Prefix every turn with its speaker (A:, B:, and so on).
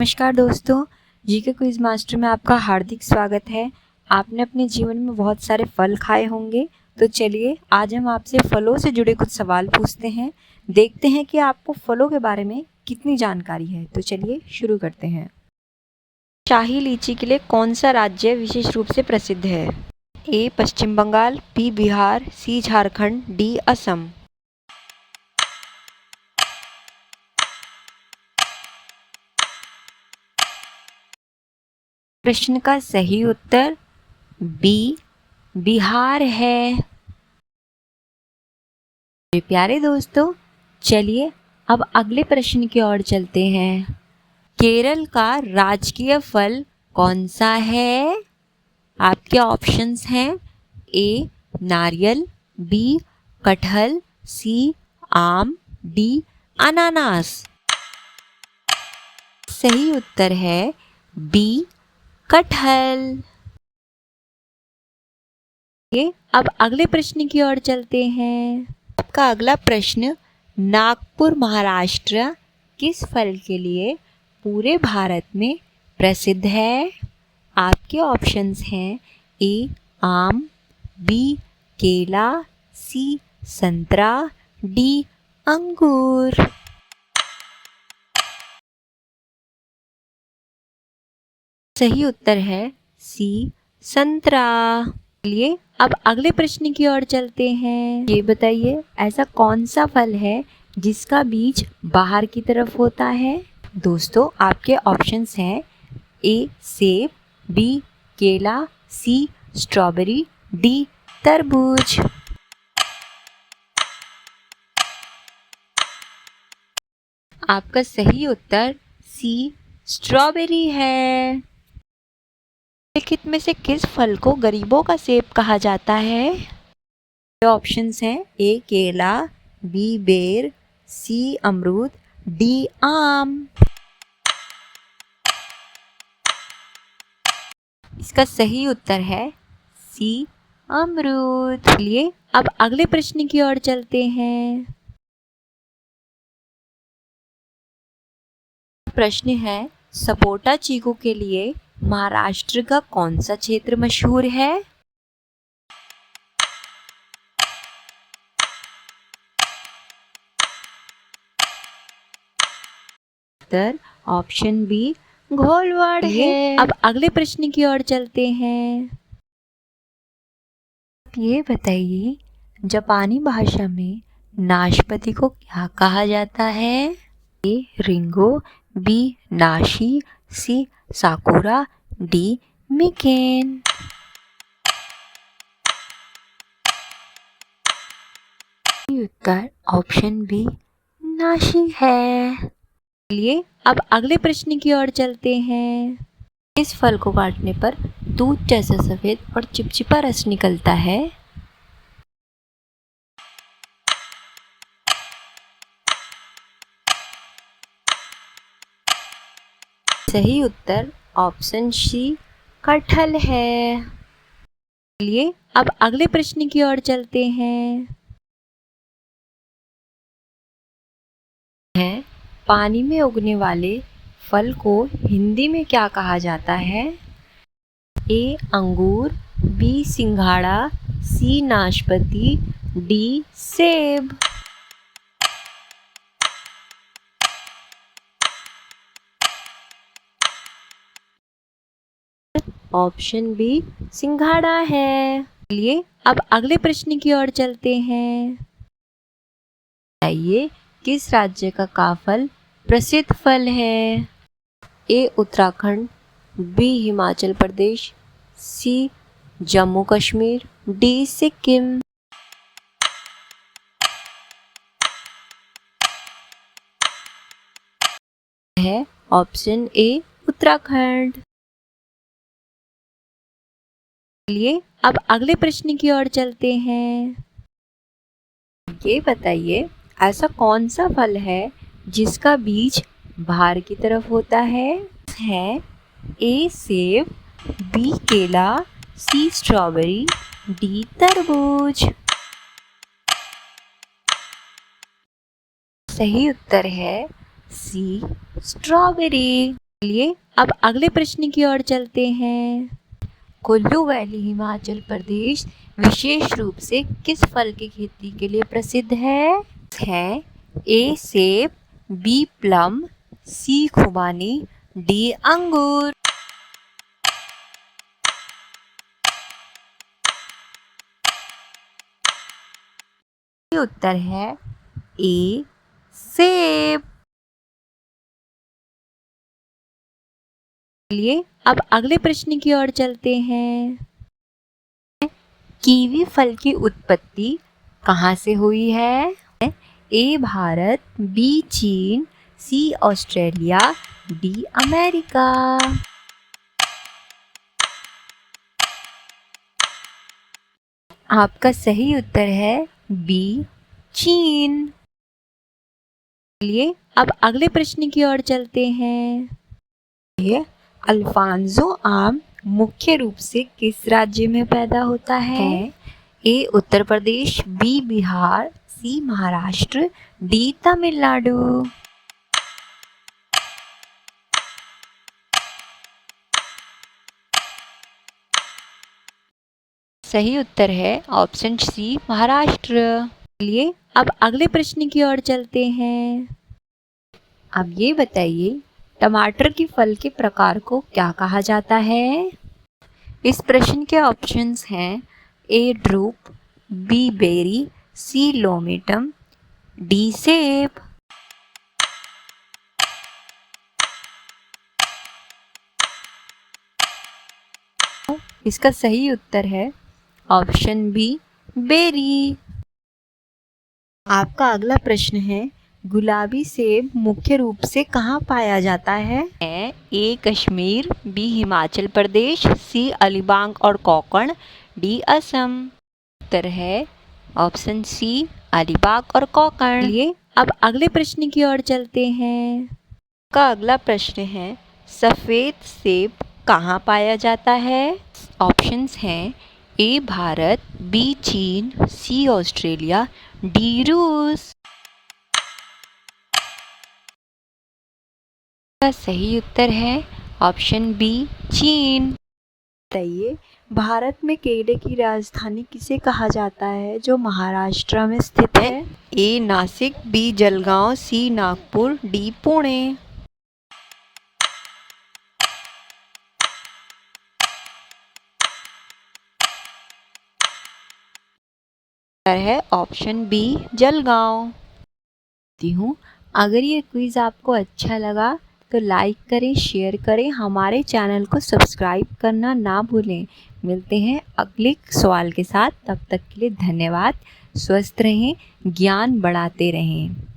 A: नमस्कार दोस्तों, GK quiz master में आपका हार्दिक स्वागत है। आपने अपने जीवन में बहुत सारे फल खाए होंगे, तो चलिए आज हम आपसे फलों से जुड़े कुछ सवाल पूछते हैं। देखते हैं कि आपको फलों के बारे में कितनी जानकारी है। तो चलिए शुरू करते हैं। शाही लीची के लिए कौन सा राज्य विशेष रूप से प्रसिद्ध है? ए पश्चिम बंगाल, बी बिहार, सी झारखंड, डी असम। प्रश्न का सही उत्तर बी बिहार है। मेरे प्यारे दोस्तों, चलिए अब अगले प्रश्न की ओर चलते हैं। केरल का राजकीय फल कौन सा है? आपके ऑप्शंस हैं ए नारियल, बी कटहल, सी आम, डी अनानास। सही उत्तर है बी कटहल। अब अगले प्रश्न की ओर चलते हैं। आपका अगला प्रश्न, नागपुर महाराष्ट्र किस फल के लिए पूरे भारत में प्रसिद्ध है? आपके ऑप्शंस हैं ए आम, बी केला, सी संतरा, डी अंगूर। सही उत्तर है सी संतरा। चलिए अब अगले प्रश्न की ओर चलते हैं। ये बताइए ऐसा कौन सा फल है जिसका बीज बाहर की तरफ होता है? दोस्तों आपके ऑप्शंस हैं ए सेब, बी केला, सी स्ट्रॉबेरी, डी तरबूज। आपका सही उत्तर सी स्ट्रॉबेरी है। निम्नलिखित में से किस फल को गरीबों का सेब कहा जाता है? ऑप्शंस हैं ए केला, बी बेर, सी अमरूद, डी आम। इसका सही उत्तर है सी अमरूद। चलिए अब अगले प्रश्न की ओर चलते हैं। प्रश्न है, सपोटा चीकू के लिए महाराष्ट्र का कौन सा क्षेत्र मशहूर है? उत्तर ऑप्शन बी घोलवड है। अब अगले प्रश्न की ओर चलते हैं। ये बताइए जापानी भाषा में नाशपाती को क्या कहा जाता है? ए रिंगो, बी नाशी, सी साकुरा, डी मिकेन। उत्तर ऑप्शन बी नाशी है। चलिए अब अगले प्रश्न की ओर चलते हैं। इस फल को काटने पर दूध जैसा सफेद और चिपचिपा रस निकलता है। सही उत्तर ऑप्शन सी कटहल है। चलिए अब अगले प्रश्न की ओर चलते हैं। पानी में उगने वाले फल को हिंदी में क्या कहा जाता है? ए अंगूर, बी सिंघाड़ा, सी नाशपाती, डी सेब। ऑप्शन बी सिंघाड़ा है। चलिए अब अगले प्रश्न की ओर चलते हैं। बताइए किस राज्य का काफल प्रसिद्ध फल है? ए उत्तराखंड, बी हिमाचल प्रदेश, सी जम्मू कश्मीर, डी सिक्किम। है ऑप्शन ए उत्तराखंड। चलिए अब अगले प्रश्न की ओर चलते हैं। ये बताइए ऐसा कौन सा फल है जिसका बीज बाहर की तरफ होता है? ए सेब, बी केला, सी स्ट्रॉबेरी, डी तरबूज। सही उत्तर है सी स्ट्रॉबेरी। चलिए अब अगले प्रश्न की ओर चलते हैं। कुल्लू वैली हिमाचल प्रदेश विशेष रूप से किस फल की खेती के लिए प्रसिद्ध है? ए सेब, बी प्लम, सी खुबानी, डी अंगूर। उत्तर है ए सेब। चलिए अब अगले प्रश्न की ओर चलते हैं। कीवी फल की उत्पत्ति कहाँ से हुई है? ए भारत, बी चीन, सी ऑस्ट्रेलिया, डी अमेरिका। आपका सही उत्तर है बी चीन। चलिए अब अगले प्रश्न की ओर चलते हैं। ये अल्फांसो आम मुख्य रूप से किस राज्य में पैदा होता है? ए उत्तर प्रदेश, बी बिहार, सी महाराष्ट्र, डी तमिलनाडु। सही उत्तर है ऑप्शन सी महाराष्ट्र। चलिए अब अगले प्रश्न की ओर चलते हैं। अब ये बताइए टमाटर के फल के प्रकार को क्या कहा जाता है? इस प्रश्न के ऑप्शंस हैं ए ड्रूप, बी बेरी, सी लोमेटम, डी सेब। इसका सही उत्तर है ऑप्शन बी बेरी। आपका अगला प्रश्न है गुलाबी सेब मुख्य रूप से कहाँ पाया जाता है? ए कश्मीर, बी हिमाचल प्रदेश, सी अलीबाग और कोंकण, डी असम। उत्तर है ऑप्शन सी अलीबाग और कोंकण। चलिए अब अगले प्रश्न की ओर चलते हैं। का अगला प्रश्न है सफ़ेद सेब कहाँ पाया जाता है? ऑप्शंस हैं ए भारत, बी चीन, सी ऑस्ट्रेलिया, डी रूस। का सही उत्तर है ऑप्शन बी चीन। बताइए भारत में केले की राजधानी किसे कहा जाता है जो महाराष्ट्र में स्थित है? ए नासिक, बी जलगांव, सी नागपुर, डी पुणे। है ऑप्शन बी जलगांव। हूँ अगर ये क्विज आपको अच्छा लगा तो लाइक करें, शेयर करें, हमारे चैनल को सब्सक्राइब करना ना भूलें। मिलते हैं अगले सवाल के साथ, तब तक के लिए धन्यवाद। स्वस्थ रहें, ज्ञान बढ़ाते रहें।